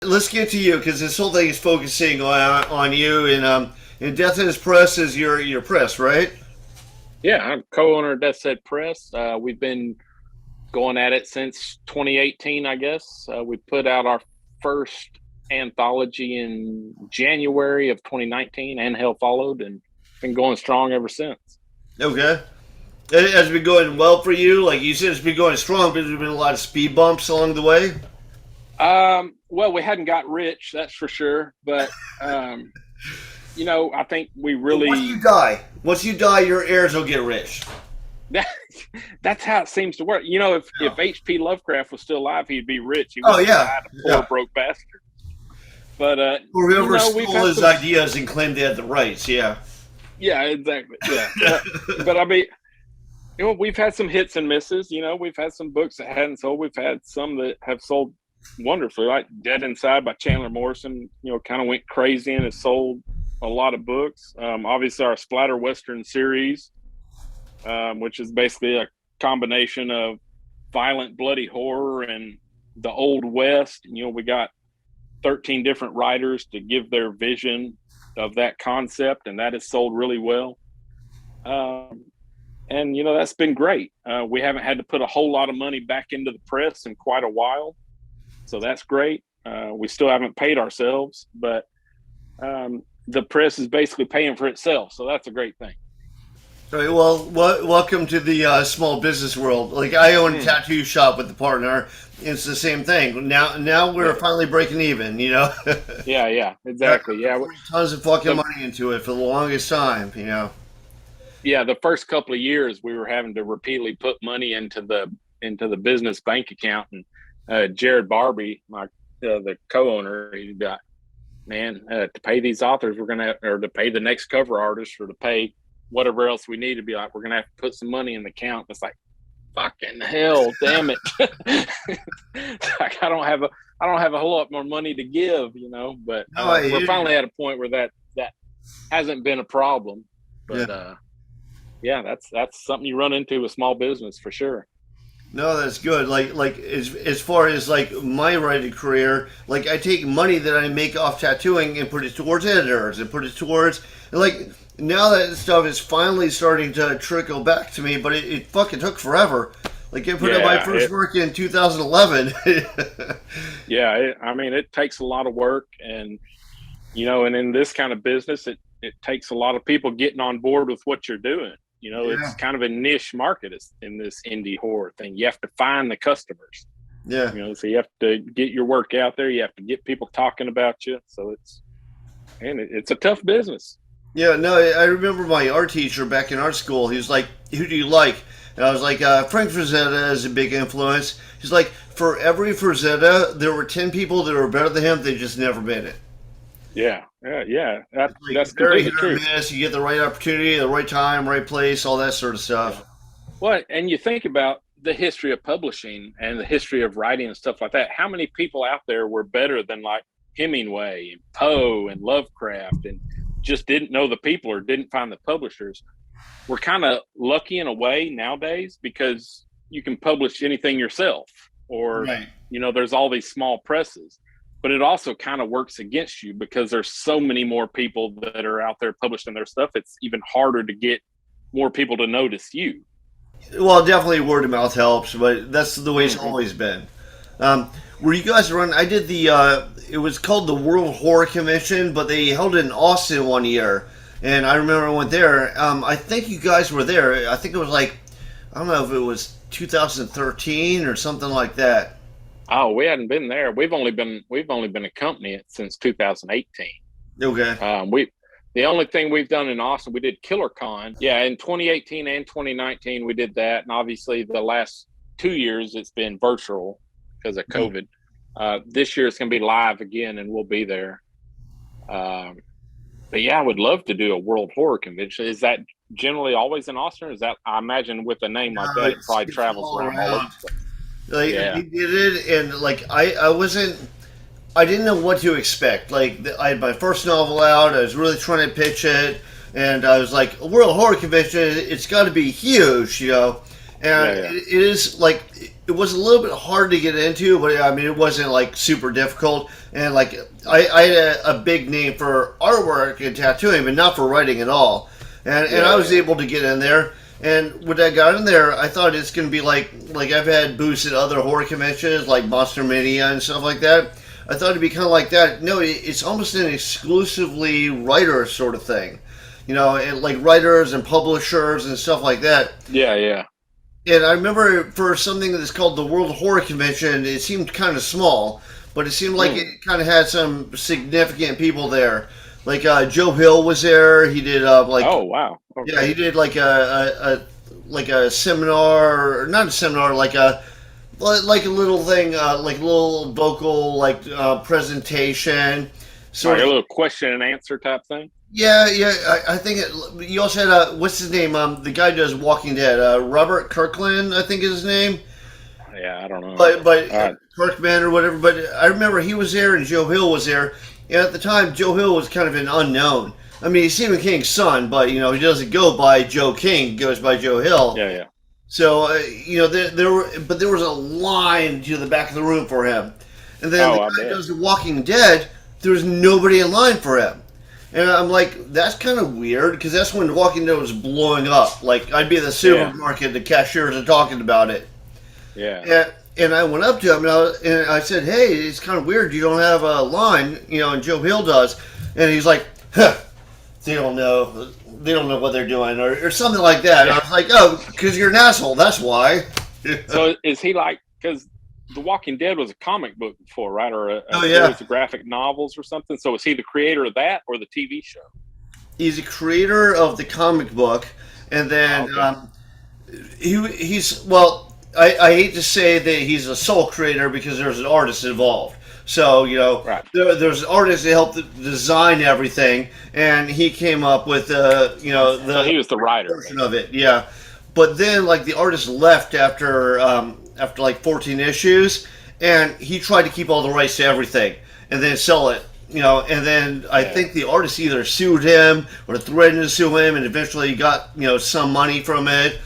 Let's get to you because this whole thing is focusing on you and Death in His Press is your press, right? Yeah, I'm co-owner of Death Set Press. We've been going at it since 2018, I guess. We put out our first anthology in January of 2019, and Hell Followed, and been going strong ever since. Okay. It has been going well for you. Like you said, it's been going strong, but there's been a lot of speed bumps along the way. Well, we hadn't got rich, that's for sure. But I think we really Once you die, your heirs will get rich. that, that's how it seems to work. If H.P. Lovecraft was still alive, he'd be rich. He Oh was yeah, a poor broke bastard. But or whoever stole his ideas and claimed they had the rights. Yeah. Yeah, exactly. Yeah, but I mean, we've had some hits and misses. We've had some books that hadn't sold. We've had some that have sold wonderfully, like Dead Inside by Chandler Morrison. Kind of went crazy and has sold a lot of books. Obviously, our Splatter Western series, which is basically a combination of violent, bloody horror and the Old West. We got 13 different writers to give their vision of that concept, and that has sold really well. And that's been great. We haven't had to put a whole lot of money back into the press in quite a while, so that's great. We still haven't paid ourselves, but the press is basically paying for itself, so that's a great thing. All right, well, welcome to the small business world. Like I own a tattoo shop with a partner. It's the same thing. Now we're finally breaking even. Yeah, exactly. Yeah, tons of fucking money into it for the longest time. Yeah, the first couple of years we were having to repeatedly put money into the business bank account, and Jared Barbie, the co-owner, he got, man, to pay these authors, we're gonna or to pay the next cover artist, or to pay whatever else we need to be like, we're gonna have to put some money in the account. It's like, fucking hell, damn it! Like I don't have a whole lot more money to give, But we're finally at a point where that hasn't been a problem. But yeah, that's something you run into with small business for sure. No, that's good. Like as far as like my writing career, like I take money that I make off tattooing and put it towards editors and put it towards like now that stuff is finally starting to trickle back to me, but it fucking took forever. Like I put out my first work in 2011. Yeah, I mean it takes a lot of work, and and in this kind of business, it takes a lot of people getting on board with what you're doing. It's kind of a niche market in this indie horror thing. You have to find the customers. Yeah. So you have to get your work out there. You have to get people talking about you. So it's a tough business. Yeah, no, I remember my art teacher back in art school. He was like, "Who do you like?" And I was like, "Frank Frazetta is a big influence." He's like, "For every Frazetta, there were 10 people that were better than him. They just never made it." Yeah. That's very completely true. miss. You get the right opportunity, the right time, right place, all that sort of stuff. Well, and you think about the history of publishing and the history of writing and stuff like that. How many people out there were better than like Hemingway and Poe and Lovecraft, and just didn't know the people or didn't find the publishers? We're kind of lucky in a way nowadays because you can publish anything yourself, or there's all these small presses. But it also kind of works against you because there's so many more people that are out there publishing their stuff. It's even harder to get more people to notice you. Well, definitely word of mouth helps, but that's the way it's always been. Were you guys running? I did it was called the World Horror Convention, but they held it in Austin one year. And I remember I went there. I think you guys were there. I think it was like, I don't know if it was 2013 or something like that. Oh, we hadn't been there. We've only been a company since 2018. Okay. The only thing we've done in Austin, we did Killer Con. Yeah, in 2018 and 2019 we did that, and obviously the last 2 years it's been virtual because of COVID. This year it's going to be live again, and we'll be there. But yeah, I would love to do a World Horror Convention. Is that generally always in Austin? Or is that, I imagine with a name like that, it probably travels around all over the place. Like he did it, and like I didn't know what to expect. Like I had my first novel out, I was really trying to pitch it, and I was like, a World Horror Convention, it's got to be huge, And it is like it was a little bit hard to get into, but I mean, it wasn't like super difficult. And like, I had a big name for artwork and tattooing, but not for writing at all. And I was able to get in there. And when I got in there, I thought it's going to be like I've had booths at other horror conventions, like Monster Mania and stuff like that. I thought it'd be kind of like that. No, it's almost an exclusively writer sort of thing. You know, and like writers and publishers and stuff like that. Yeah, yeah. And I remember for something that's called the World Horror Convention, it seemed kind of small, but it seemed like it kind of had some significant people there. Like Joe Hill was there. He did like Oh wow. Okay. yeah, he did like a seminar, or not a seminar, like a little thing, like a little vocal like presentation. Like a little question and answer type thing. Yeah, yeah. I think you also had what's his name? The guy who does Walking Dead. Robert Kirkland, I think is his name. Yeah, I don't know. But Kirkman or whatever. But I remember he was there and Joe Hill was there. And at the time, Joe Hill was kind of an unknown. I mean, he's Stephen King's son, but you know he doesn't go by Joe King. He goes by Joe Hill. Yeah, yeah. So you know there was a line to the back of the room for him. And then the guy who does The Walking Dead, there was nobody in line for him. And I'm like, that's kind of weird, because that's when The Walking Dead was blowing up. Like, I'd be at the supermarket, the cashiers are talking about it. Yeah. And I went up to him, and I said, hey, it's kind of weird you don't have a line, you know, and Joe Hill does. And he's like, huh, they don't know what they're doing, or something like that. And I was like, oh, because you're an asshole, that's why. So is he like, because The Walking Dead was a comic book before, right? Or a yeah. series of graphic novels or something. So is he the creator of that or the TV show? He's a creator of the comic book, and then he's well. I hate to say that he's a sole creator because there's an artist involved. So you know, there's an artist that helped design everything, and he came up with so he was the writer version of it. Yeah, but then like the artist left after like 14 issues, and he tried to keep all the rights to everything and then sell it, you know, and then I think the artist either sued him or threatened to sue him, and eventually got, you know, some money from it.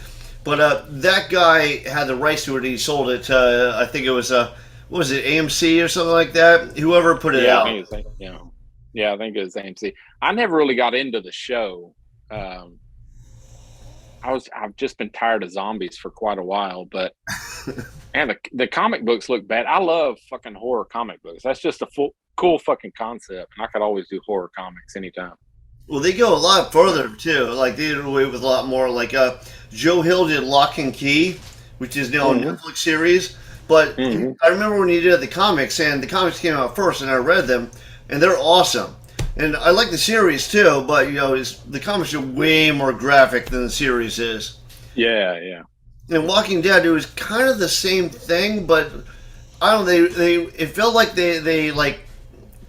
But that guy had the rights to it, and he sold it to, I think it was, what was it, AMC or something like that? Whoever put it out. I think it was AMC. I never really got into the show. I've just been tired of zombies for quite a while, but and the comic books look bad. I love fucking horror comic books. That's just a cool fucking concept, and I could always do horror comics anytime. Well, they go a lot further too. Like they did away with a lot more. Like Joe Hill did Lock and Key, which is now a Netflix series. But I remember when he did the comics, and the comics came out first, and I read them, and they're awesome. And I like the series too, but you know, the comics are way more graphic than the series is. Yeah, yeah. And Walking Dead, it was kind of the same thing, but I don't know. It felt like they like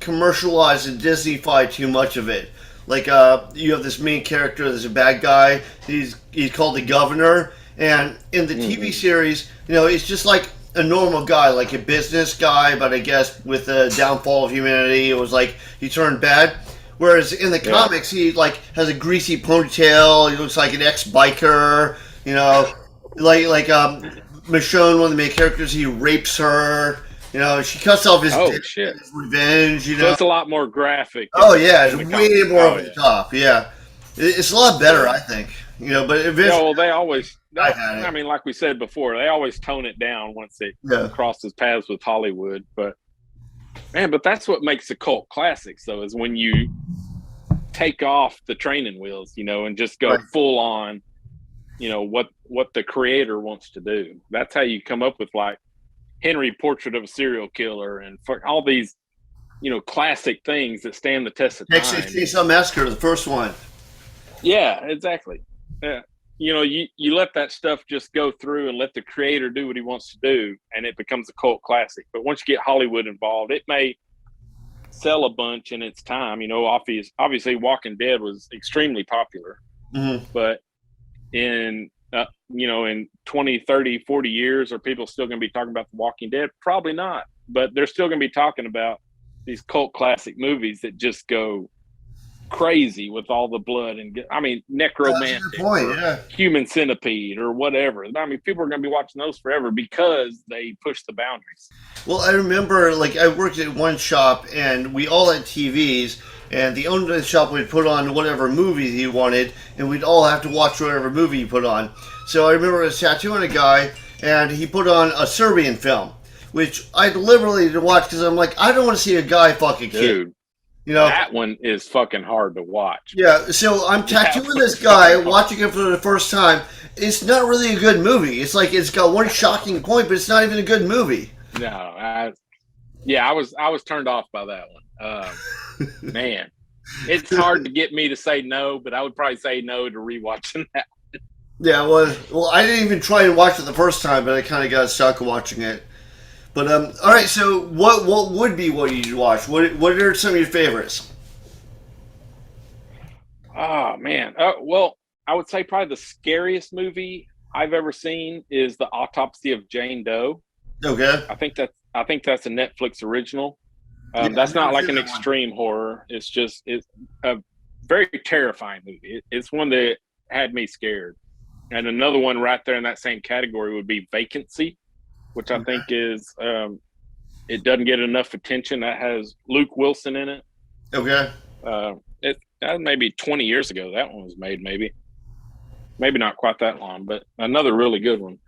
commercialized and Disney-fied too much of it. Like you have this main character, there's a bad guy. He's called the Governor, and in the TV series, you know, it's just like a normal guy, like a business guy, but I guess with the downfall of humanity, it was like he turned bad. Whereas in the comics, he like has a greasy ponytail. He looks like an ex-biker. You know, like Michonne, one of the main characters, he rapes her. You know, she cuts off his dick shit. His revenge. You know, so it's a lot more graphic. Oh yeah, it's way more over the top. Yeah, it's a lot better, I think. You know, but eventually, well, they always. I mean, like we said before, they always tone it down once it crosses paths with Hollywood. But that's what makes the cult classics, though, is when you take off the training wheels, you know, and just go full on, you know, what the creator wants to do. That's how you come up with like Henry, Portrait of a Serial Killer, and all these, you know, classic things that stand the test of time. Texas Chainsaw Massacre, the first one. Yeah, exactly. Yeah. You know, you let that stuff just go through and let the creator do what he wants to do, and it becomes a cult classic. But once you get Hollywood involved, it may sell a bunch in its time. You know, obviously Walking Dead was extremely popular, but in you know, in 20, 30, 40 years, are people still going to be talking about The Walking Dead? Probably not, but they're still going to be talking about these cult classic movies that just go crazy with all the blood and I mean That's a good necromantic point. or Yeah. human centipede or whatever. I mean, people are going to be watching those forever because they push the boundaries. Well, I remember, like, I worked at one shop, and we all had TVs, and the owner of the shop would put on whatever movie he wanted, and we'd all have to watch whatever movie he put on. So I remember a tattoo on a guy, and he put on a Serbian film, which I deliberately didn't watch because I'm like, I don't want to see a guy fuck a kid. Dude, you know, that one is fucking hard to watch. Yeah, so I'm tattooing this guy, watching it for the first time. It's not really a good movie. It's like it's got one shocking point, but it's not even a good movie. No, I was turned off by that one. Man, it's hard to get me to say no, but I would probably say no to rewatching that. Yeah, well, I didn't even try and watch it the first time, but I kind of got stuck watching it. But all right. So, what would be what you'd watch? What are some of your favorites? Oh man, well, I would say probably the scariest movie I've ever seen is The Autopsy of Jane Doe. Okay. I think that's a Netflix original. Yeah, That's not like an one. extreme horror. It's a very terrifying movie. It's one that had me scared. And another one right there in that same category would be Vacancy, which I think is it doesn't get enough attention. That has Luke Wilson in it. Okay. That maybe 20 years ago that one was made. Maybe not quite that long, but another really good one.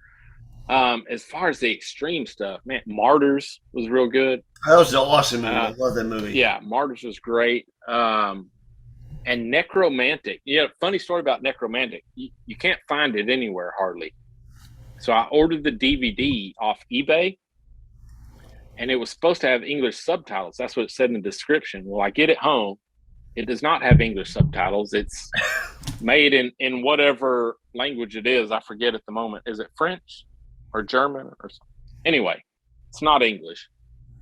As far as the extreme stuff, man, Martyrs was real good. That was an awesome movie. I love that movie. Yeah, Martyrs was great. And Necromantic. Yeah, funny story about Necromantic. You can't find it anywhere hardly. So I ordered the DVD off eBay, and it was supposed to have English subtitles. That's what it said in the description. Well, I get it home. It does not have English subtitles. It's made in whatever language it is. I forget at the moment. Is it French or German or something? Anyway, it's not English.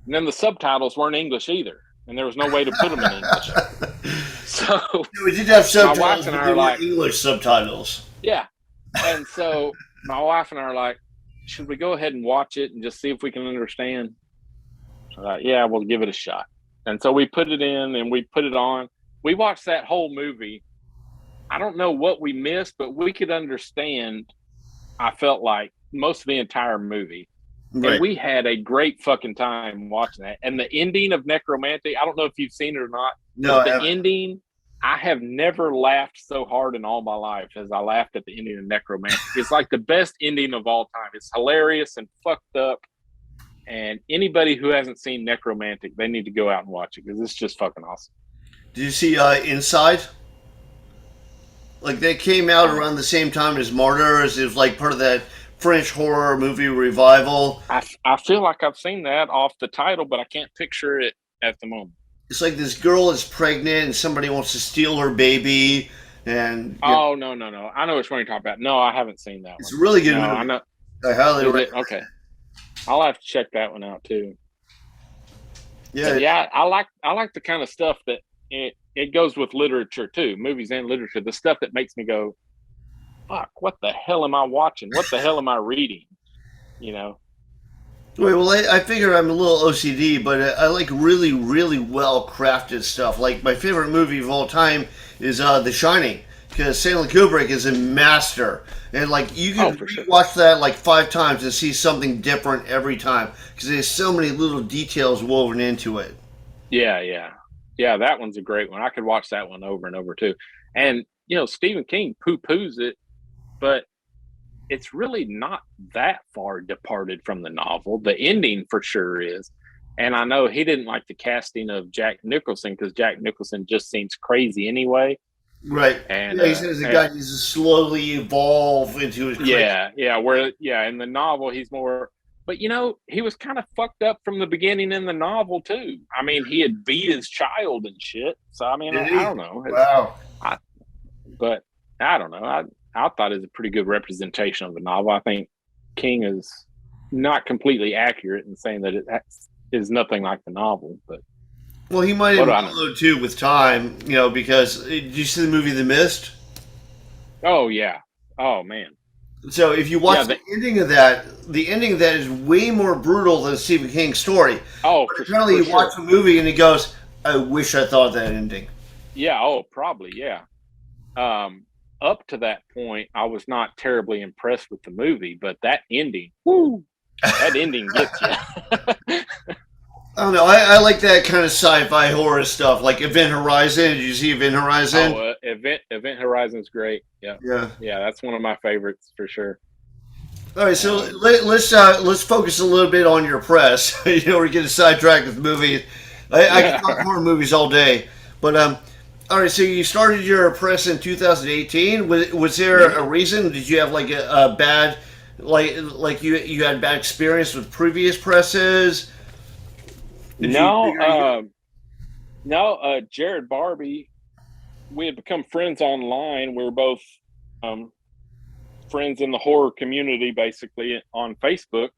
And then the subtitles weren't English either, and there was no way to put them in English. So we did have subtitles, my wife and but I they are were like, English subtitles. yeah. And so my wife and I are like, should we go ahead and watch it and just see if we can understand? Yeah, we'll give it a shot. And so we put it in and we put it on. We watched that whole movie. I don't know what we missed, but we could understand, I felt like, most of the entire movie. Right. And we had a great fucking time watching that. And the ending of Necromantic, I don't know if you've seen it or not. No, the ending, I have never laughed so hard in all my life as I laughed at the ending of Necromantic. It's like the best ending of all time. It's hilarious and fucked up. And anybody who hasn't seen Necromantic, they need to go out and watch it because it's just fucking awesome. Did you see Inside? Like, they came out around the same time as Martyrs. It was like part of that French horror movie revival. I feel like I've seen that off the title, but I can't picture it at the moment. It's like this girl is pregnant and somebody wants to steal her baby. And no. I know which one you're talking about. No, I haven't seen that one. It's a really good movie. I know. I highly recommend. Okay. I'll have to check that one out too. Yeah. But yeah, I like the kind of stuff that it goes with literature too, movies and literature. The stuff that makes me go, fuck, what the hell am I watching? What the hell am I reading? You know? Wait, well, I figure I'm a little OCD, but I like really, really well-crafted stuff. Like, my favorite movie of all time is The Shining, because Stanley Kubrick is a master. And, like, you can watch that, like, 5 times and see something different every time, because there's so many little details woven into it. Yeah, that one's a great one. I could watch that one over and over, too. And, you know, Stephen King poo-poos it, but it's really not that far departed from the novel. The ending for sure is. And I know he didn't like the casting of Jack Nicholson because Jack Nicholson just seems crazy anyway. Right. And he says the guy needs to slowly evolve into his crazy. Yeah. In the novel, he's more. But, you know, he was kind of fucked up from the beginning in the novel, too. I mean, he had beat his child and shit. So, I mean, I don't know. Wow. But I don't know. I thought it was a pretty good representation of the novel. I think King is not completely accurate in saying that it is nothing like the novel. But well, he might have followed too with time, you know, because did you see the movie The Mist? Oh, yeah. Oh, man. So if you watch the ending of that is way more brutal than Stephen King's story. Oh, apparently you watch the movie and he goes, I wish I thought of that ending. Yeah. Oh, probably. Yeah. Up to that point, I was not terribly impressed with the movie, but that ending, whoo, that ending gets you. I don't know. I like that kind of sci-fi horror stuff, like Event Horizon. Did you see Event Horizon? Oh, Event Horizon's great. Yeah. Yeah. Yeah. That's one of my favorites for sure. All right, so Um, let's focus a little bit on your press. We're getting sidetracked with movies. I can talk horror movies all day, but all right. So you started your press in 2018. Was there a reason? Did you have like a bad, like you had bad experience with previous presses? Did you? no, no, Jared Barbie, we had become friends online. We were both um, friends in the horror community, basically on Facebook,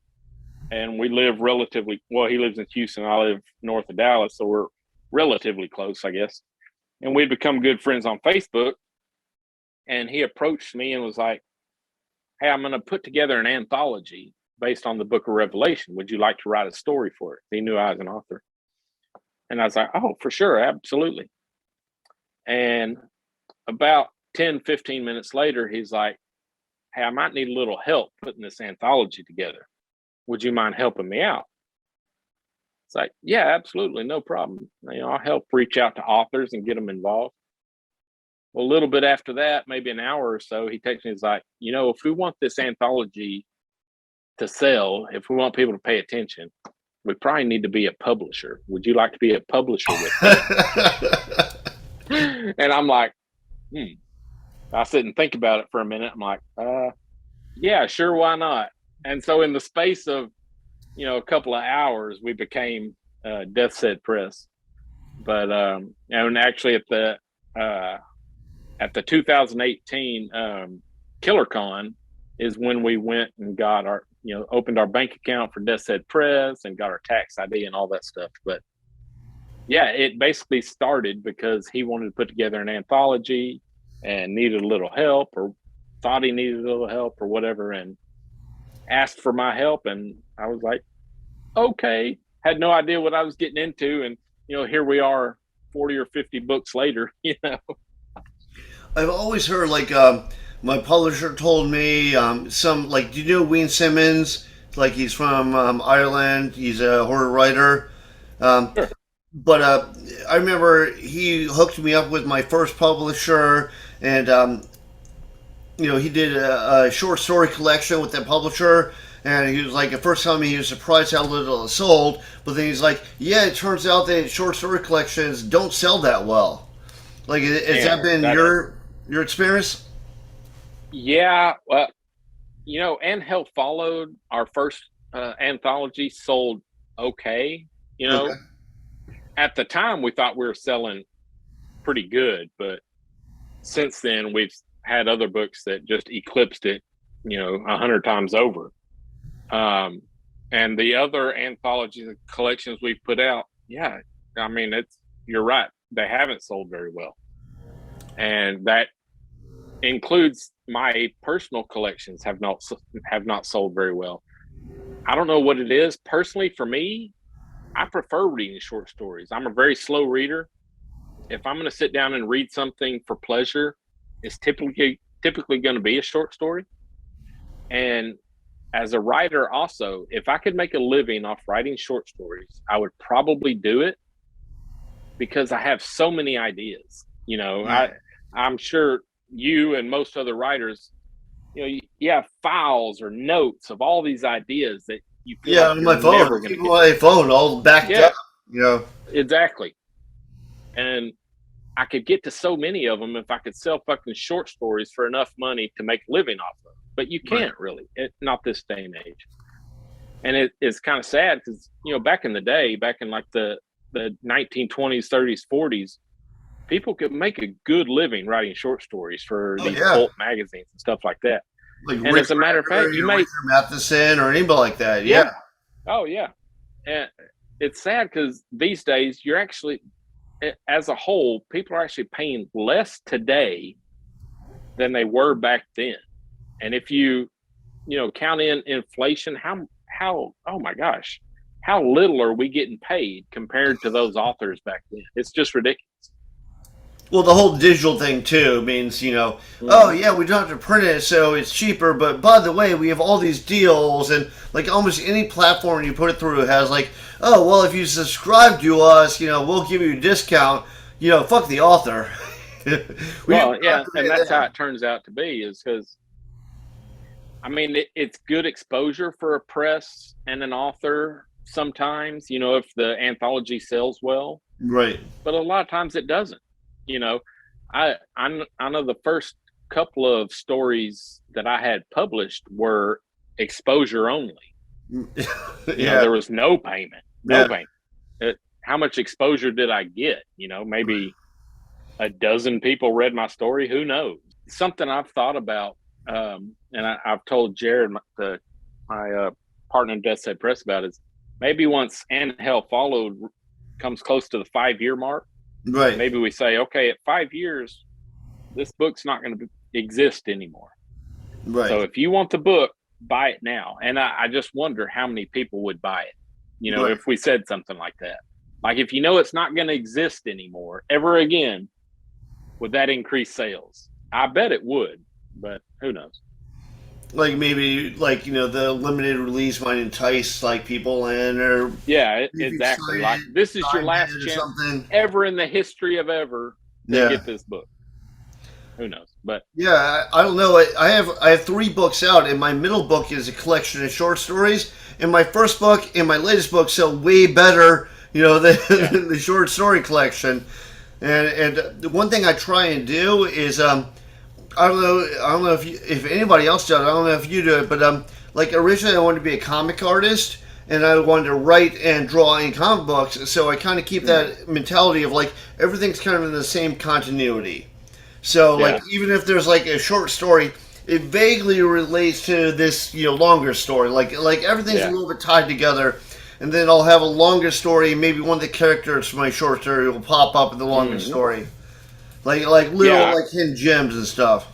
and we live relatively well. He lives in Houston, I live north of Dallas, so we're relatively close, I guess. And we'd become good friends on Facebook. And he approached me and was like, "Hey, I'm going to put together an anthology based on the Book of Revelation. Would you like to write a story for it?" He knew I was an author, and I was like, "Oh, for sure, absolutely." And about 10, 15 minutes later, he's like, "Hey, I might need a little help putting this anthology together. Would you mind helping me out?" It's like, "Yeah, absolutely, no problem. I'll help reach out to authors and get them involved." Well, a little bit after that, maybe an hour or so, he texts me. He's like, "If we want this anthology to sell, if we want people to pay attention, we probably need to be a publisher. Would you like to be a publisher with me?" And I'm like, hmm. I sit and think about it for a minute. I'm like, yeah, sure, why not? And so in the space of, a couple of hours, we became Death's Head Press. But and actually at the 2018 KillerCon is when we went and got our, opened our bank account for Death's Head Press and got our tax ID and all that stuff. But yeah, it basically started because he wanted to put together an anthology and needed a little help, or thought he needed a little help or whatever, and asked for my help. And I was like, okay, had no idea what I was getting into. And, here we are 40 or 50 books later. I've always heard like my publisher told me some like do you know Wayne Simmons? Like he's from Ireland. He's a horror writer. Um, Sure. but I remember he hooked me up with my first publisher, and he did a short story collection with that publisher. And he was like, at first time he was surprised how little it sold, but then he's like, yeah, it turns out that short story collections don't sell that well. Like, has that been your experience? Yeah. Well, and Hell Followed, our first anthology, sold okay. Okay. At the time we thought we were selling pretty good, but since then we've had other books that just eclipsed it, 100 times over. And the other anthologies and collections we've put out, yeah, I mean, you're right. They haven't sold very well. And that includes my personal collections have not sold very well. I don't know what it is. Personally, for me, I prefer reading short stories. I'm a very slow reader. If I'm going to sit down and read something for pleasure, it's typically going to be a short story. And as a writer also, if I could make a living off writing short stories, I would probably do it, because I have so many ideas. I'm sure you and most other writers, you have files or notes of all these ideas that you feel Yeah, like on you're my phone. never going to get. My phone all backed Yeah, up. You know. exactly. And I could get to so many of them if I could sell fucking short stories for enough money to make a living off of. But you can't really, not this day and age. And it's kind of sad because, back in the day, back in like the 1920s, 30s, 40s, people could make a good living writing short stories for these pulp magazines and stuff like that. Like And as a matter of fact, you may Richard Matheson or anybody like that. Yeah. Oh yeah. And it's sad because these days you're actually, as a whole, people are actually paying less today than they were back then. And if you count in inflation, how oh my gosh, how little are we getting paid compared to those authors back then? It's just ridiculous. Well, the whole digital thing too means, oh yeah, we don't have to print it, so it's cheaper. But by the way, we have all these deals, and like almost any platform you put it through has like, oh well, if you subscribe to us, we'll give you a discount. Fuck the author. Well, yeah, and that's how it turns out to be. Is because I mean, it's good exposure for a press and an author sometimes. If the anthology sells well, right? But a lot of times it doesn't. I know the first couple of stories that I had published were exposure only. There was no payment. How much exposure did I get? Maybe a dozen people read my story. Who knows? Something I've thought about, and I've told Jared, my partner in Death Set Press, about is maybe once And Hell Followed comes close to the 5-year mark. Right. Maybe we say, okay, at 5 years, this book's not going to exist anymore. Right. So if you want the book, buy it now. And I just wonder how many people would buy it, right. if we said something like that. Like if it's not going to exist anymore ever again, would that increase sales? I bet it would, but who knows? Like maybe the limited release might entice people in, or exactly. Like this is your last chance ever in the history of ever to get this book. Who knows? But I don't know. I have 3 books out, and my middle book is a collection of short stories, and my first book and my latest book sell way better, than the short story collection. And the one thing I try and do is I don't know if anybody else does it. I don't know if you do it, but like originally I wanted to be a comic artist, and I wanted to write and draw in comic books. So I kind of keep that mentality of like everything's kind of in the same continuity. So like even if there's like a short story, it vaguely relates to this longer story. Like everything's a little bit tied together, and then I'll have a longer story. Maybe one of the characters from my short story will pop up in the longer story. Like little hidden gems and stuff.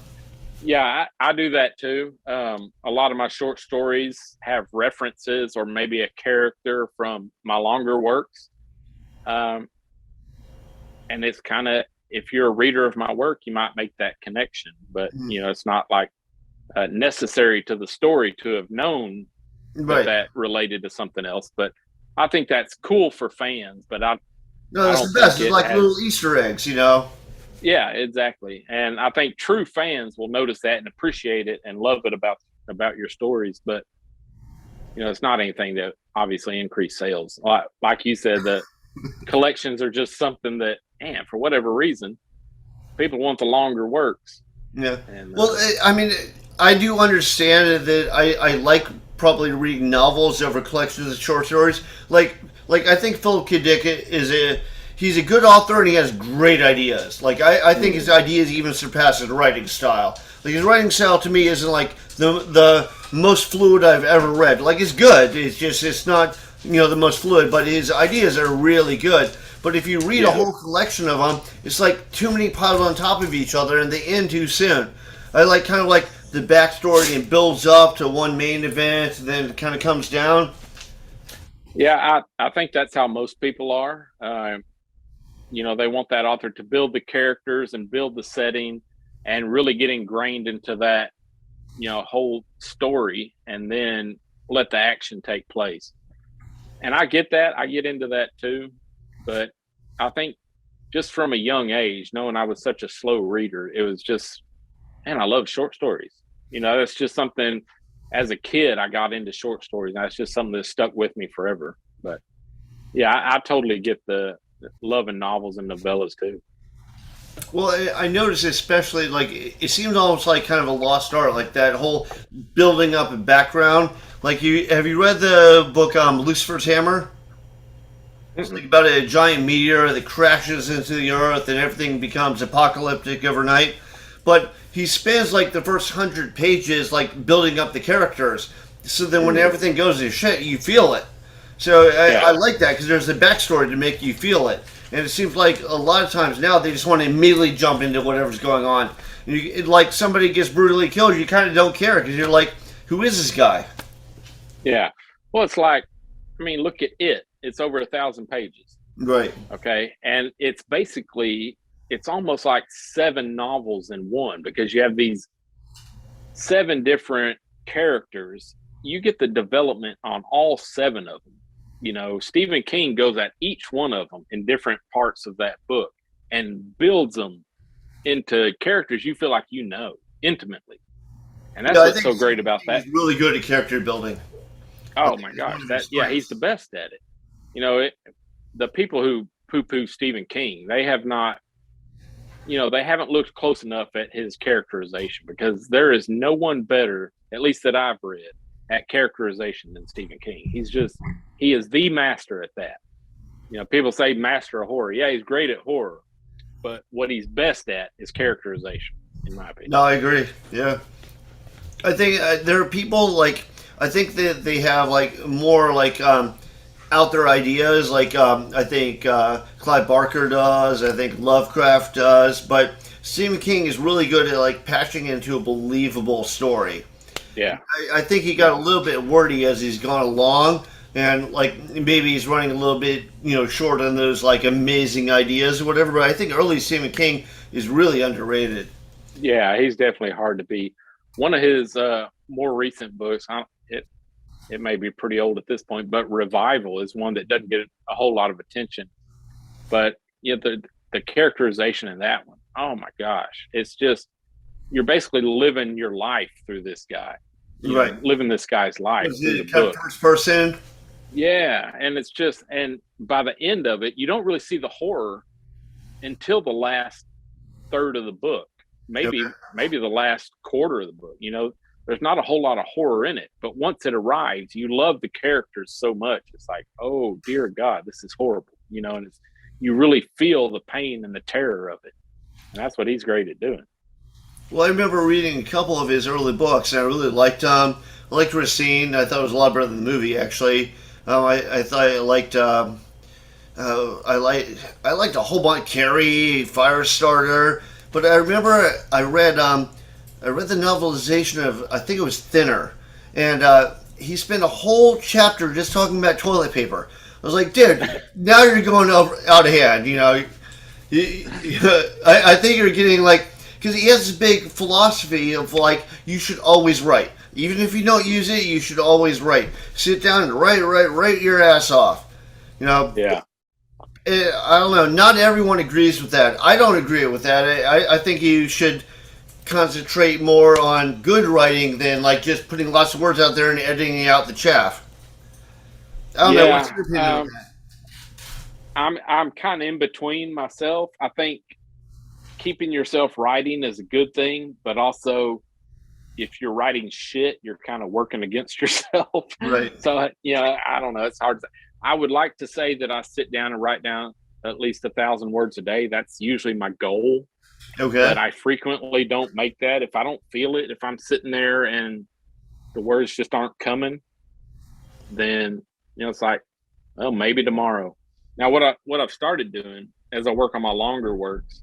Yeah, I do that too. A lot of my short stories have references or maybe a character from my longer works. And it's kind of, if you're a reader of my work, you might make that connection. But, it's not like necessary to the story to have known that related to something else. But I think that's cool for fans. But no, that's the best. It's like little Easter eggs, Yeah, exactly. And I think true fans will notice that and appreciate it and love it about your stories. But, it's not anything that obviously increase sales. Like you said, the collections are just something that, for whatever reason, people want the longer works. Yeah. And, well, I mean, I do understand that I like probably reading novels over collections of short stories. Like I think Philip K. Dick he's a good author and he has great ideas. Like I think his ideas even surpass his writing style. Like his writing style to me isn't like the most fluid I've ever read. Like it's good. It's not the most fluid, but his ideas are really good. But if you read a whole collection of them, it's like too many piled on top of each other and they end too soon. I like kind of like the backstory and builds up to one main event and then it kind of comes down. Yeah, I think that's how most people are. They want that author to build the characters and build the setting and really get ingrained into that, whole story and then let the action take place. And I get that. I get into that too. But I think just from a young age, knowing I was such a slow reader, it was just, I love short stories. That's just something, as a kid, I got into short stories. And that's just something that stuck with me forever. But yeah, I totally get the loving novels and novellas too. Well, I noticed especially like it seems almost like kind of a lost art, like that whole building up and background. Like have you read the book Lucifer's Hammer? It's like about a giant meteor that crashes into the earth and everything becomes apocalyptic overnight. But he spends like the first 100 pages like building up the characters. So then when everything goes to shit, you feel it. So I like that because there's a backstory to make you feel it. And it seems like a lot of times now they just want to immediately jump into whatever's going on. Like somebody gets brutally killed, you kind of don't care because you're like, who is this guy? Yeah. Well, it's like, look at it. It's over 1,000 pages. Right. Okay. And it's basically it's almost like 7 novels in one, because you have these 7 different characters. You get the development on all 7 of them. You know, Stephen King goes at each one of them in different parts of that book and builds them into characters you feel like you know intimately. And that's Yeah, I what's think so great about he's that. really good at character building. I Oh think my it's one gosh, of his that yeah, he's strengths. the best at it. You know, the people who poo-poo Stephen King, they have not, they haven't looked close enough at his characterization, because there is no one better, at least that I've read, at characterization than Stephen King. He is the master at that. You know, people say master of horror. Yeah, he's great at horror, but what he's best at is characterization, in my opinion. No, I agree. Yeah, I think there are people like I think that they have like more like out there ideas. Like I think Clive Barker does. I think Lovecraft does. But Stephen King is really good at like patching into a believable story. Yeah, I think he got a little bit wordy as he's gone along, and like maybe he's running a little bit short on those like amazing ideas or whatever. But I think early Stephen King is really underrated. yeah, he's definitely hard to beat. One of his more recent books, it may be pretty old at this point, but Revival is one that doesn't get a whole lot of attention. But the characterization in that one, oh my gosh, it's just, you're basically living your life through this guy. Right. Living this guy's life Was through the it kind of book. first person? Yeah, and it's just, and by the end of it, you don't really see the horror until the last third of the book, Okay. maybe the last quarter of the book. There's not a whole lot of horror in it, but once it arrives, you love the characters so much. It's like, oh dear God, this is horrible. And you really feel the pain and the terror of it, and that's what he's great at doing. Well, I remember reading a couple of his early books, and I really liked them. I liked Racine. I thought it was a lot better than the movie, actually. I thought I liked. I liked a whole bunch. Carrie, Firestarter. But I remember I read the novelization of I think it was Thinner, and he spent a whole chapter just talking about toilet paper. I was like, dude, now you're going out of hand. I think you're getting like because he has this big philosophy of like you should always write, even if you don't use it, you should always write. Sit down and write your ass off. You know, Yeah, I don't know. Not everyone agrees with that. I don't agree with that. I think you should concentrate more on good writing than like just putting lots of words out there and editing out the chaff. I don't know. What's yeah. your opinion on that? I'm kind of in between myself. I think keeping yourself writing is a good thing, but also if you're writing shit, you're kind of working against yourself. Right. So I don't know. It's hard. I would like to say that I sit down and write down at least 1,000 words a day. That's usually my goal, Okay. but I frequently don't make that. If I don't feel it, if I'm sitting there and the words just aren't coming, then it's like, oh, maybe tomorrow. Now, what I've started doing as I work on my longer works,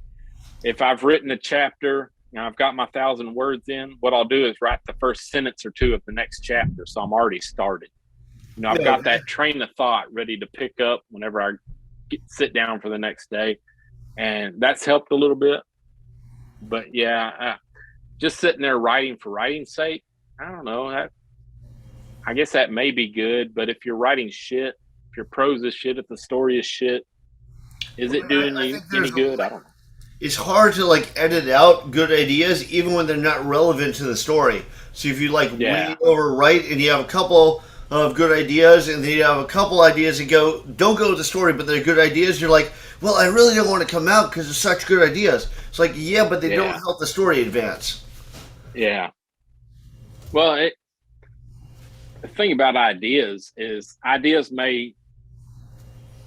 if I've written a chapter and I've got my 1,000 words in, what I'll do is write the first sentence or two of the next chapter, so I'm already started. I've got that train of thought ready to pick up whenever I sit down for the next day, and that's helped a little bit. But yeah, just sitting there writing for writing's sake, I don't know. I guess that may be good, but if you're writing shit, if your prose is shit, if the story is shit, is it doing I you think any good? I don't know. it's hard to like edit out good ideas even when they're not relevant to the story. So if you like Yeah, read over right and you have a couple of good ideas and then you have a couple ideas that don't go with the story but they're good ideas, you're like, well, I really don't want to come out because they're such good ideas. It's like, yeah, but they don't yeah, help the story advance. yeah. Well, the thing about ideas is ideas may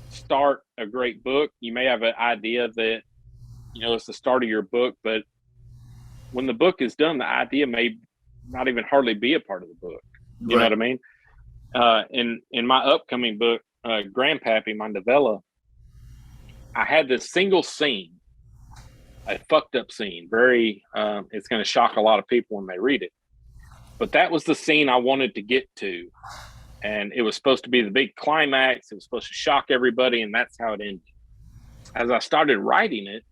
start a great book. You may have an idea that it's the start of your book, but when the book is done, the idea may not even hardly be a part of the book. You know Right. what I mean? In my upcoming book, Grandpappy, my novella, I had this single scene, a fucked up scene. Very, it's going to shock a lot of people when they read it. But that was the scene I wanted to get to, and it was supposed to be the big climax. It was supposed to shock everybody, and that's how it ended. As I started writing it,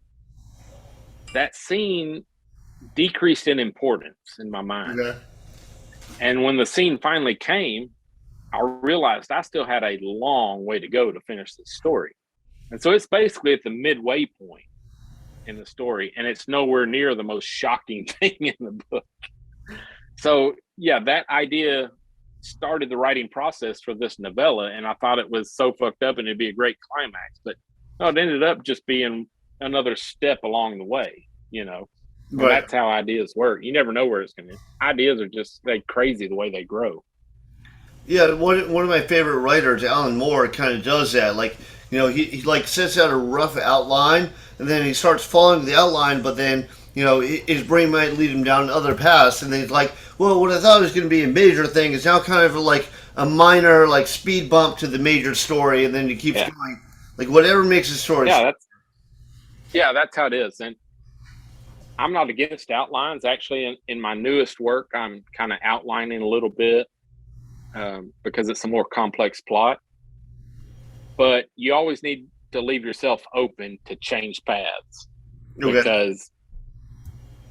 that scene decreased in importance in my mind. Okay. And when the scene finally came, I realized I still had a long way to go to finish the story. And so it's basically at the midway point in the story, and it's nowhere near the most shocking thing in the book. So yeah, that idea started the writing process for this novella, and I thought it was so fucked up and it'd be a great climax, but no, it ended up just being another step along the way, you know. And Right. that's how ideas work. You never know where it's going to. Ideas are just like crazy the way they grow. Yeah, one of my favorite writers, Alan Moore, kind of does that. Like, you know, he like sets out a rough outline, and then he starts following the outline, but then, you know, his brain might lead him down other paths, and then he's like, well, what I thought was going to be a major thing is now kind of like a minor, like, speed bump to the major story, and then he keeps going. Like, whatever makes the story. That's how it is. And I'm not against outlines. Actually, in my newest work, I'm kind of outlining a little bit. Because it's a more complex plot. But you always need to leave yourself open to change paths. Okay. Because,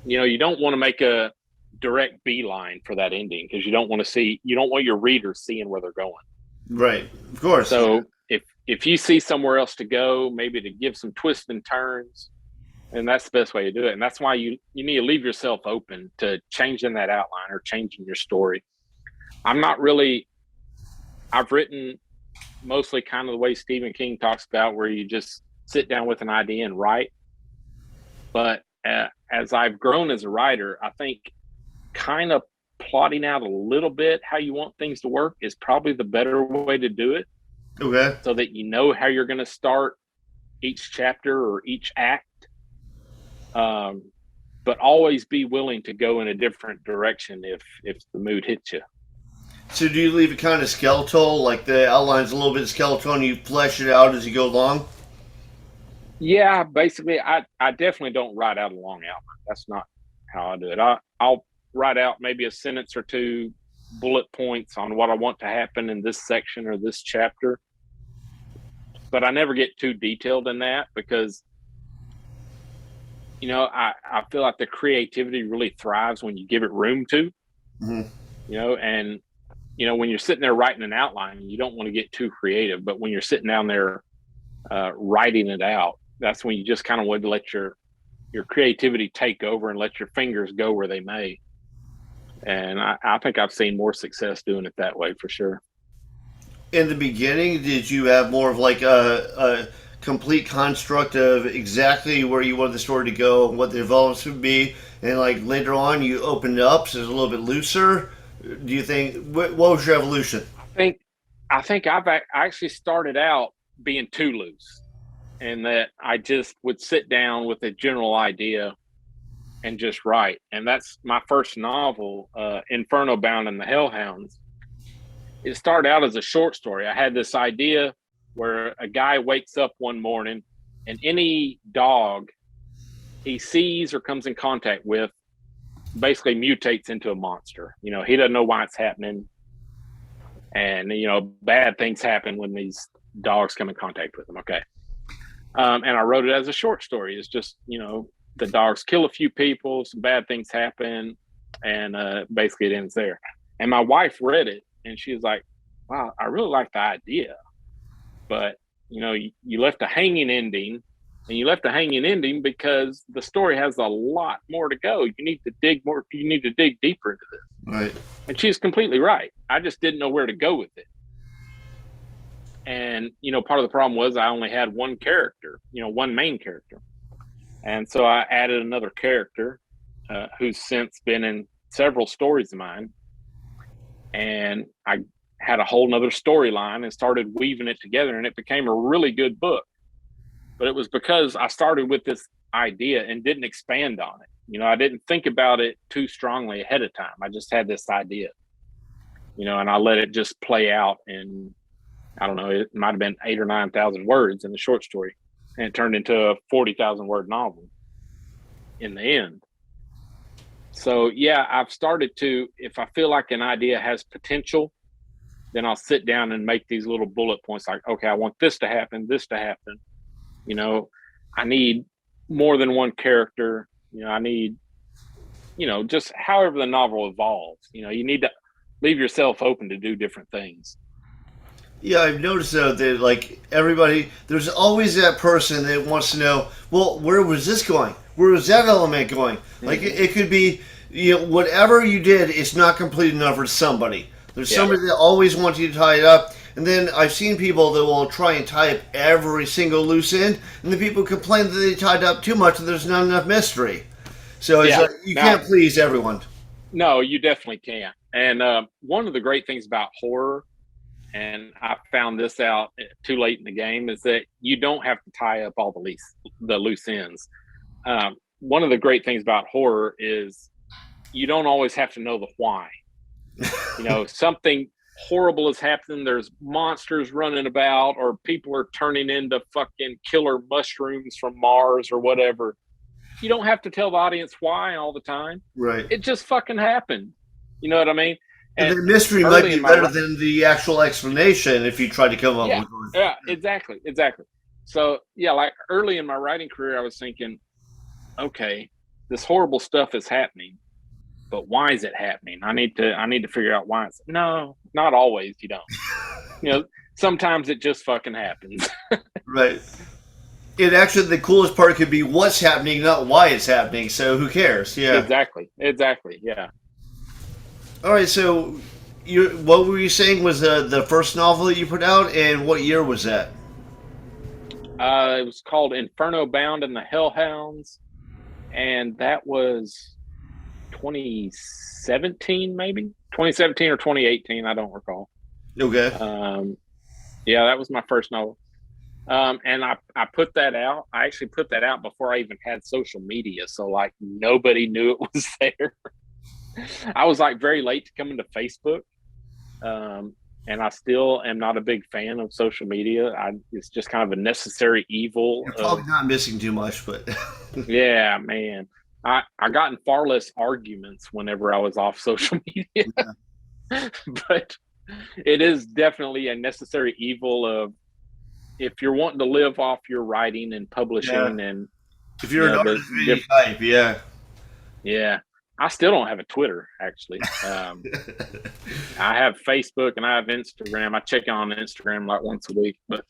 you know, you don't want to make a direct beeline for that ending because you don't want your readers seeing where they're going. Right. Of course. So if you see somewhere else to go, maybe to give some twists and turns, and that's the best way to do it. And that's why you need to leave yourself open to changing that outline or changing your story. I've written mostly kind of the way Stephen King talks about, where you just sit down with an idea and write. But as I've grown as a writer, I think kind of plotting out a little bit how you want things to work is probably the better way to do it. Okay. So that you know how you're going to start each chapter or each act. But always be willing to go in a different direction if the mood hits you. So do you leave it kind of skeletal, like the outline's a little bit skeletal and you flesh it out as you go along? Yeah, basically, I definitely don't write out a long outline. That's not how I do it. I'll write out maybe a sentence or two, bullet points on what I want to happen in this section or this chapter. But I never get too detailed in that because, you know, I feel like the creativity really thrives when you give it room to, you know, and, you know, when you're sitting there writing an outline, you don't want to get too creative, but when you're sitting down there writing it out, that's when you just kind of want to let your creativity take over and let your fingers go where they may. And I think I've seen more success doing it that way for sure. In the beginning, did you have more of like a complete construct of exactly where you wanted the story to go and what the developments would be, and like later on you opened it up so it's a little bit looser? Do you think what was your evolution? I think I actually started out being too loose, and that I just would sit down with a general idea and just write. And that's my first novel, Inferno Bound and the Hellhounds. It started out as a short story. I had this idea where a guy wakes up one morning and any dog he sees or comes in contact with basically mutates into a monster. You know, he doesn't know why it's happening. And, you know, bad things happen when these dogs come in contact with them. Okay. And I wrote it as a short story. It's just, you know, the dogs kill a few people, some bad things happen, and basically it ends there. And my wife read it and she was like, wow, I really like the idea. But, you know, you left a hanging ending, and you left a hanging ending because the story has a lot more to go. You need to dig more. You need to dig deeper into this. Right. And she's completely right. I just didn't know where to go with it. And, you know, part of the problem was I only had one character, you know, one main character. And so I added another character who's since been in several stories of mine. And I had a whole nother storyline and started weaving it together, and it became a really good book. But it was because I started with this idea and didn't expand on it. You know, I didn't think about it too strongly ahead of time. I just had this idea, you know, and I let it just play out. And I don't know, it might have been 8,000 or 9,000 words in the short story, and it turned into a 40,000 word novel in the end. So yeah, I've started to, if I feel like an idea has potential, then I'll sit down and make these little bullet points like, okay, I want this to happen, this to happen. You know, I need more than one character. I need, just however the novel evolves, you need to leave yourself open to do different things. Yeah, I've noticed though that like everybody, there's always that person that wants to know, well, where was this going? Where was that element going? Like it could be, whatever you did, it's not complete enough for somebody. There's somebody that always wants you to tie it up, and then I've seen people that will try and tie up every single loose end, and the people complain that they tied up too much and there's not enough mystery. So it's like, you can't please everyone. No, you definitely can't. And one of the great things about horror, and I found this out too late in the game, is that you don't have to tie up all the loose ends. One of the great things about horror is you don't always have to know the why. Something horrible is happening. There's monsters running about, or people are turning into fucking killer mushrooms from Mars or whatever. You don't have to tell the audience why all the time. Right. It just fucking happened. You know what I mean? And the mystery might be better than the actual explanation if you try to come up with one. Yeah, exactly. So, like early in my writing career, I was thinking, okay, this horrible stuff is happening, but why is it happening? I need to figure out why. No, not always. You don't. Sometimes it just fucking happens. Right. And actually, the coolest part could be what's happening, not why it's happening. So who cares? Yeah. Exactly. Yeah. All right. So, what were you saying was the first novel that you put out, and what year was that? It was called Inferno Bound and the Hellhounds, and that was 2017, maybe 2017 or 2018. I don't recall. Okay. That was my first novel. And I put that out. I actually put that out before I even had social media. So like nobody knew it was there. I was like very late to come into Facebook. And I still am not a big fan of social media. It's just kind of a necessary evil. You're probably not missing too much, but yeah, man. I got in far less arguments whenever I was off social media. Yeah. But it is definitely a necessary evil of, if you're wanting to live off your writing and publishing, and if you're an artist of any type, yeah. I still don't have a Twitter, actually. I have Facebook and I have Instagram. I check on Instagram like once a week, but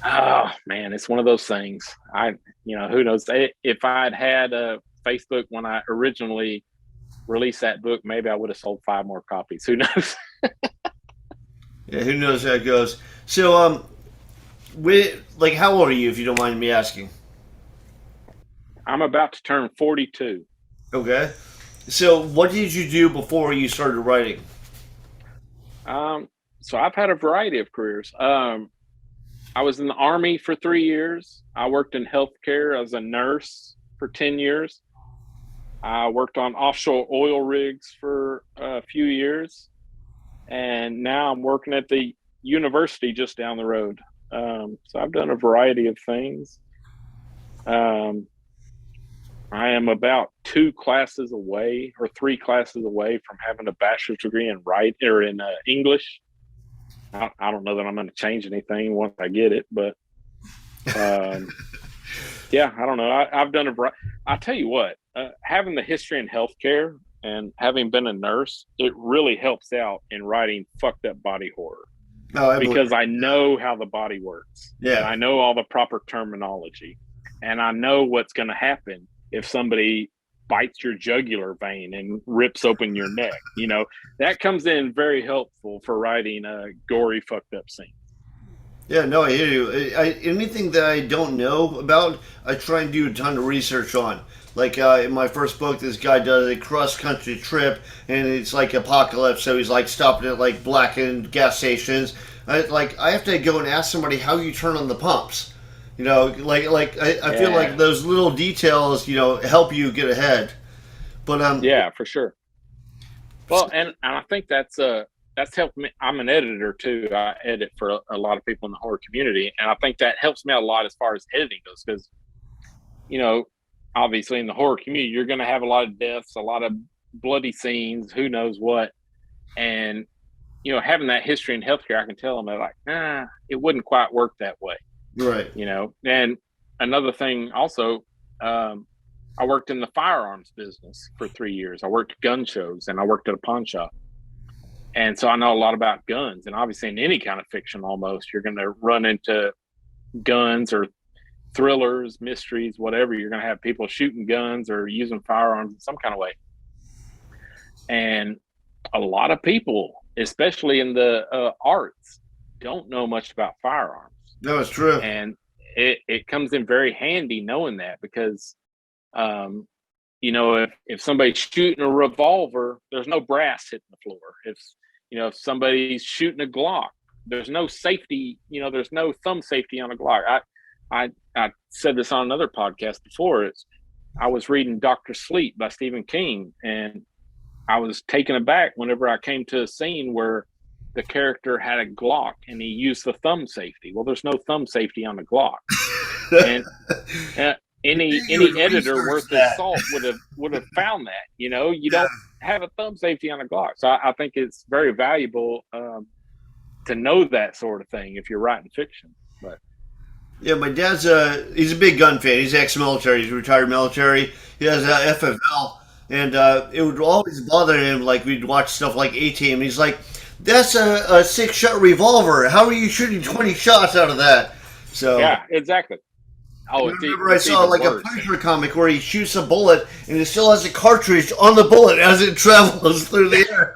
oh man, it's one of those things. Who knows? If I'd had a Facebook when I originally released that book, maybe I would have sold 5 more copies. Who knows? Yeah, who knows how it goes. So, how old are you, if you don't mind me asking? I'm about to turn 42. Okay. So what did you do before you started writing? So I've had a variety of careers. I was in the Army for 3 years. I worked in healthcare as a nurse for 10 years. I worked on offshore oil rigs for a few years. And now I'm working at the university just down the road. So I've done a variety of things. I am about 2 classes away or 3 classes away from having a bachelor's degree in English. I don't know that I'm going to change anything once I get it, but I don't know. I've done a variety. I'll tell you what, having the history in healthcare and having been a nurse, it really helps out in writing fucked up body horror. Because I know how the body works. Yeah. And I know all the proper terminology. And I know what's going to happen if somebody bites your jugular vein and rips open your neck. That comes in very helpful for writing a gory, fucked up scene. Yeah, no, I hear you. Anything that I don't know about, I try and do a ton of research on. Like in my first book, this guy does a cross-country trip, and it's like apocalypse, so he's like stopping at like blackened gas stations. I have to go and ask somebody how you turn on the pumps. I feel like those little details, help you get ahead. But yeah, for sure. Well, and I think that's helped me. I'm an editor too. I edit for a lot of people in the horror community, and I think that helps me out a lot as far as editing goes. Because, obviously in the horror community, you're going to have a lot of deaths, a lot of bloody scenes, who knows what, and having that history in healthcare, I can tell them they're like, it wouldn't quite work that way. Right. And another thing also, I worked in the firearms business for 3 years. I worked at gun shows and I worked at a pawn shop. And so I know a lot about guns. And obviously, in any kind of fiction, almost, you're going to run into guns or thrillers, mysteries, whatever. You're going to have people shooting guns or using firearms in some kind of way. And a lot of people, especially in the arts, don't know much about firearms. No, it's true. And it comes in very handy knowing that, because you know, if somebody's shooting a revolver, there's no brass hitting the floor. If somebody's shooting a Glock, there's no safety, there's no thumb safety on a Glock. I said this on another podcast before. I was reading Dr. Sleep by Stephen King, and I was taken aback whenever I came to a scene where the character had a Glock and he used the thumb safety. Well, there's no thumb safety on the Glock. And any editor worth his salt would have found that. You don't have a thumb safety on a Glock. So I think it's very valuable to know that sort of thing if you're writing fiction. But yeah, my dad's he's a big gun fan. He's ex-military. He's retired military. He has FFL, and it would always bother him. Like, we'd watch stuff like A-Team. He's like, "That's a 6-shot revolver. How are you shooting 20 shots out of that?" So yeah, exactly. Oh, I saw like worse. A Punisher comic where he shoots a bullet and it still has a cartridge on the bullet as it travels through the air.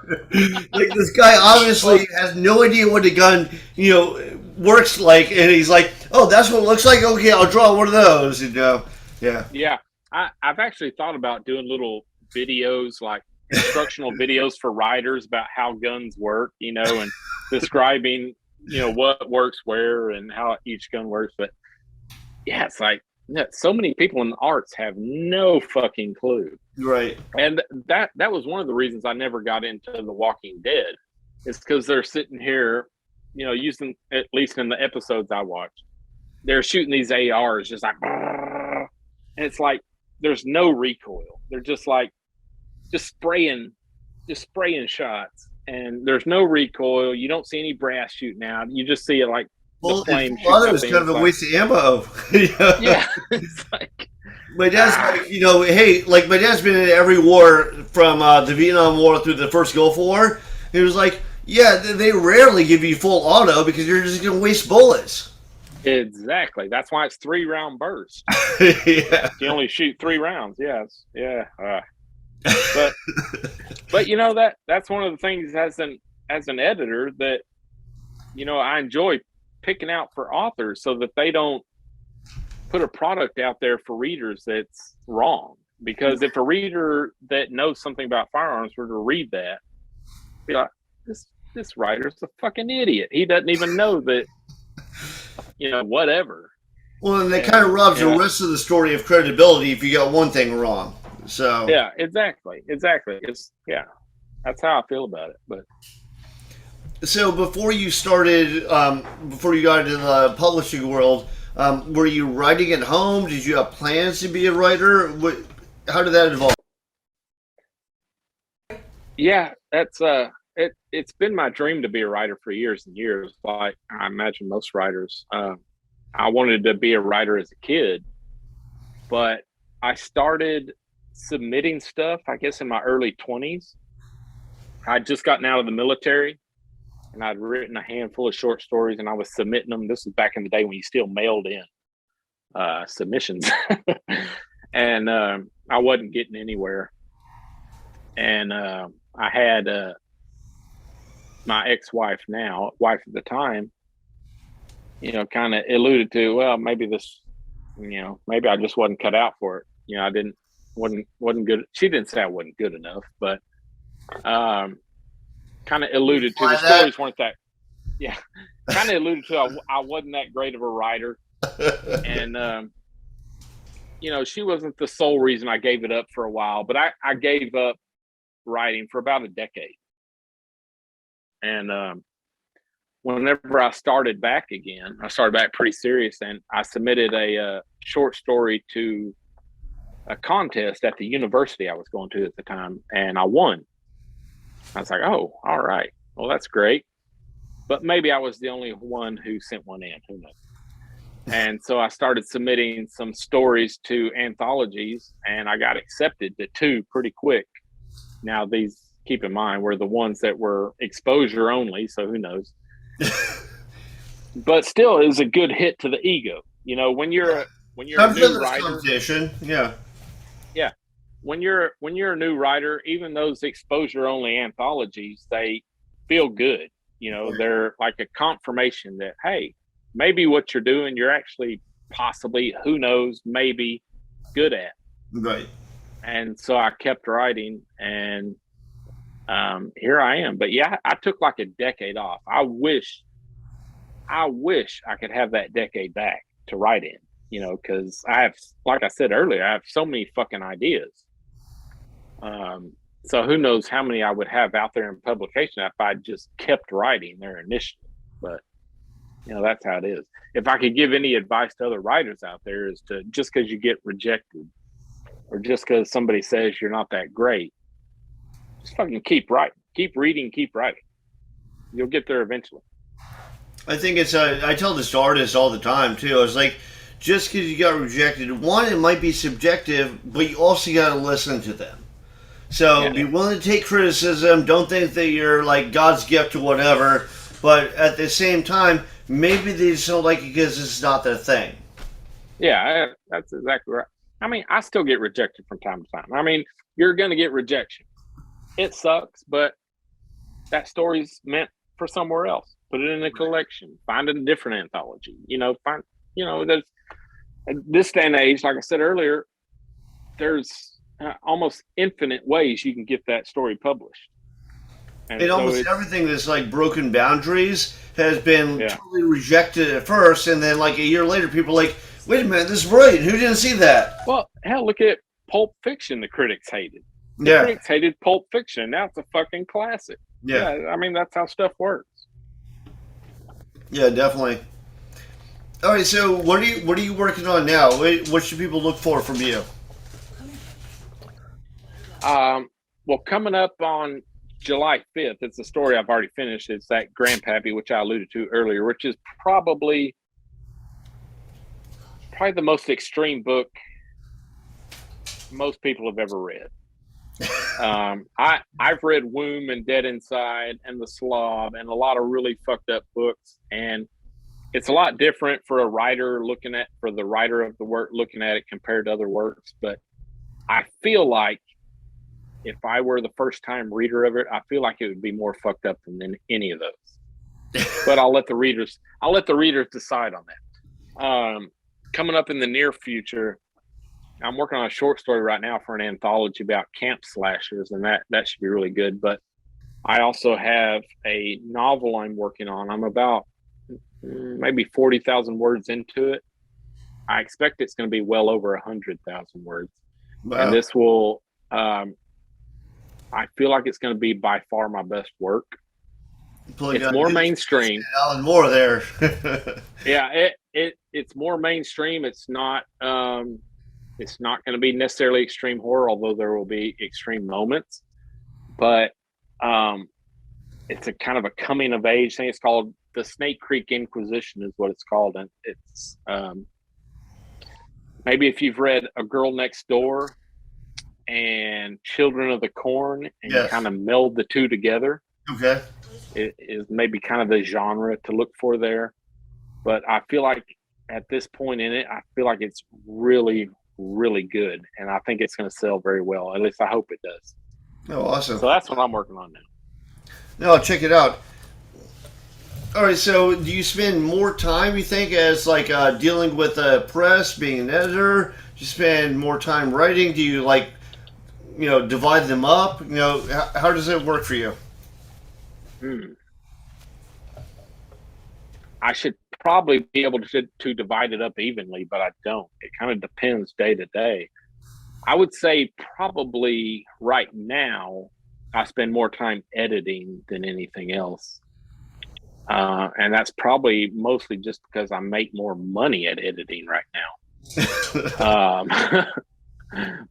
Like, this guy obviously has no idea what a gun, works like, and he's like, "Oh, that's what it looks like. Okay, I'll draw one of those." Yeah. Yeah, I've actually thought about doing little videos, like instructional videos for writers about how guns work, and describing, what works where and how each gun works, but. Yeah, it's like so many people in the arts have no fucking clue. Right. And that was one of the reasons I never got into The Walking Dead, is because they're sitting here, using, at least in the episodes I watched, they're shooting these ARs just like, and it's like there's no recoil. They're just spraying shots, and there's no recoil. You don't see any brass shooting out. You just see it like. Well, it was kind of a waste of ammo. Yeah, it's like my dad's like, hey, like, my dad's been in every war from the Vietnam War through the first Gulf War. He was like, yeah, they rarely give you full auto because you're just going to waste bullets. Exactly. That's why it's 3-round burst. Yeah, you only shoot 3 rounds. Yes, yeah. But that's one of the things as an editor that I enjoy picking out for authors, so that they don't put a product out there for readers that's wrong. Because if a reader that knows something about firearms were to read that, be like, this writer's a fucking idiot. He doesn't even know that, whatever. Well, and that kind of robs the rest of the story of credibility if you got one thing wrong. So yeah, exactly. It's that's how I feel about it. But so before you started, before you got into the publishing world, were you writing at home? Did you have plans to be a writer? How did that evolve? Yeah, that's it's been my dream to be a writer for years and years. Like I imagine most writers, I wanted to be a writer as a kid, but I started submitting stuff, I guess, in my early 20s. I'd just gotten out of the military. And I'd written a handful of short stories, and I was submitting them. This was back in the day when you still mailed in submissions. And I wasn't getting anywhere. And I had my ex-wife, now wife at the time, kind of alluded to, well, maybe this, maybe I just wasn't cut out for it. I wasn't good. She didn't say I wasn't good enough, but kind of alluded to the stories weren't that. Yeah, kind of alluded to I wasn't that great of a writer, and she wasn't the sole reason I gave it up for a while. But I gave up writing for about a decade, and whenever I started back again, I started back pretty serious, and I submitted a short story to a contest at the university I was going to at the time, and I won. I was like, oh, all right. Well, that's great. But maybe I was the only one who sent one in. Who knows? And so I started submitting some stories to anthologies, and I got accepted to 2 pretty quick. Now, these, keep in mind, were the ones that were exposure only, so who knows. But still, it was a good hit to the ego. You know, when you're a new writer, competition. Yeah. yeah, when you're a new writer, even those exposure only anthologies, they feel good. You know, they're like a confirmation that, hey, maybe what you're doing, you're actually possibly, who knows, maybe good at. Right. And so I kept writing, and here I am. But yeah, I took like a decade off. I wish I could have that decade back to write in, you know, because I have, like I said earlier, I have so many fucking ideas. So who knows how many I would have out there in publication if I just kept writing there initially. But you know, that's how it is. If I could give any advice to other writers out there, is to, just because you get rejected or just because somebody says you're not that great, just fucking keep writing, keep reading, keep writing. You'll get there eventually. I think it's I tell this to artists all the time too. I was like, just because you got rejected, one, it might be subjective, but you also got to listen to them. So be willing to take criticism. Don't think that you're like God's gift or whatever. But at the same time, maybe they just don't like it because it's not their thing. Yeah, that's exactly right. I mean, I still get rejected from time to time. I mean, you're going to get rejection. It sucks, but that story's meant for somewhere else. Put it in a collection. Find a different anthology. You know, there's this day and age, like I said earlier, there's almost infinite ways you can get that story published. And so almost everything that's like broken boundaries has been totally rejected at first, and then like a year later, people are like, wait a minute, this is brilliant. Who didn't see that? Well, hell, look at Pulp Fiction. The critics hated. The critics hated Pulp Fiction. Now it's a fucking classic. Yeah, I mean, that's how stuff works. Yeah, definitely. All right, so what are you working on now? What should people look for from you? Well, coming up on July 5th, it's a story I've already finished. It's that GRANDPAPPY, which I alluded to earlier, which is probably the most extreme book most people have ever read. I've read Womb and Dead Inside and The Slob and a lot of really fucked up books, and it's a lot different for the writer of the work looking at it compared to other works. But I feel like if I were the first time reader of it, I feel like it would be more fucked up than any of those. But I'll let the readers decide on that. Coming up in the near future, I'm working on a short story right now for an anthology about camp slashers, and that should be really good. But I also have a novel I'm working on. I'm about maybe 40,000 words into it. I expect it's going to be well over 100,000 words. Wow. And this will, I feel like it's going to be by far my best work. It's more mainstream. Alan Moore there. Yeah, it's more mainstream. It's not going to be necessarily extreme horror, although there will be extreme moments. But it's a kind of a coming of age thing. It's called The Snake Creek Inquisition is what it's called. And it's maybe if you've read A Girl Next Door and Children of the Corn and you kind of meld the two together. Okay. It is maybe kind of the genre to look for there. But I feel like at this point in it, I feel like it's really, really good. And I think it's going to sell very well. At least I hope it does. Oh, awesome. So that's what I'm working on now. No, check it out. All right, so do you spend more time, you think, as like dealing with the press, being an editor? Do you spend more time writing? Do you divide them up? How does it work for you? I should probably be able to divide it up evenly, but I don't. It kind of depends day to day. I would say probably right now I spend more time editing than anything else. And that's probably mostly just because I make more money at editing right now.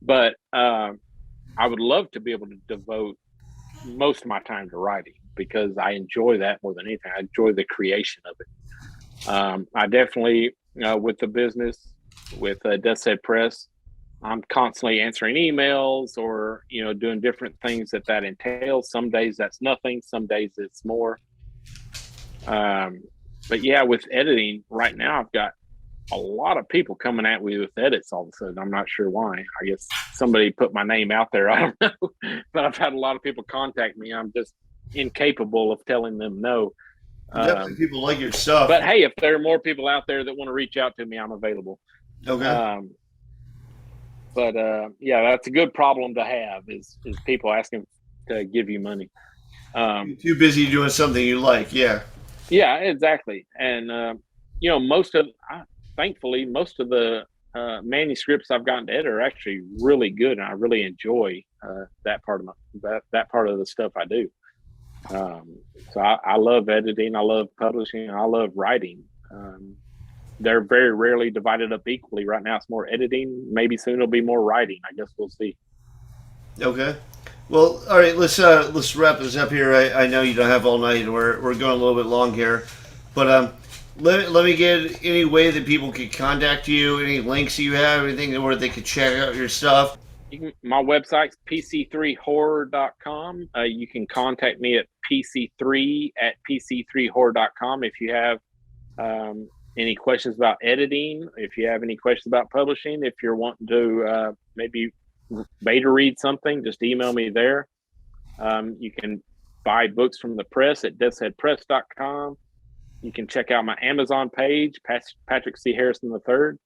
But I would love to be able to devote most of my time to writing because I enjoy that more than anything. I enjoy the creation of it. I definitely with the business, with Death's Head Press. I'm constantly answering emails or, doing different things that entails. Some days that's nothing. Some days it's more. But yeah, with editing right now, I've got a lot of people coming at me with edits all of a sudden. I'm not sure why. I guess somebody put my name out there. I don't know, but I've had a lot of people contact me. I'm just incapable of telling them no. Definitely people like your stuff. But hey, if there are more people out there that want to reach out to me, I'm available. Okay. Yeah, that's a good problem to have is people asking to give you money. You're too busy doing something you like. Yeah. Yeah, exactly. And, thankfully, most of the manuscripts I've gotten to edit are actually really good. And I really enjoy that part of that part of the stuff I do. So I love editing. I love publishing. I love writing. They're very rarely divided up equally. Right now, it's more editing. Maybe soon it'll be more writing. I guess we'll see. Okay. Well, all right. Let's wrap this up here. I know you don't have all night. We're going a little bit long here, but let me get any way that people could contact you. Any links you have, anything where they could check out your stuff. My website's pc3horror.com. You can contact me at pc3@pc3horror.com if you have any questions about editing, if you have any questions about publishing, if you're wanting to maybe beta read something, just email me there. You can buy books from the press at deathsheadpress.com. You can check out my Amazon page, Patrick C. Harrison III.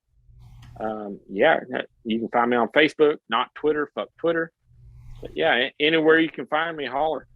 Yeah, you can find me on Facebook, not Twitter. Fuck Twitter. But yeah, anywhere you can find me, holler.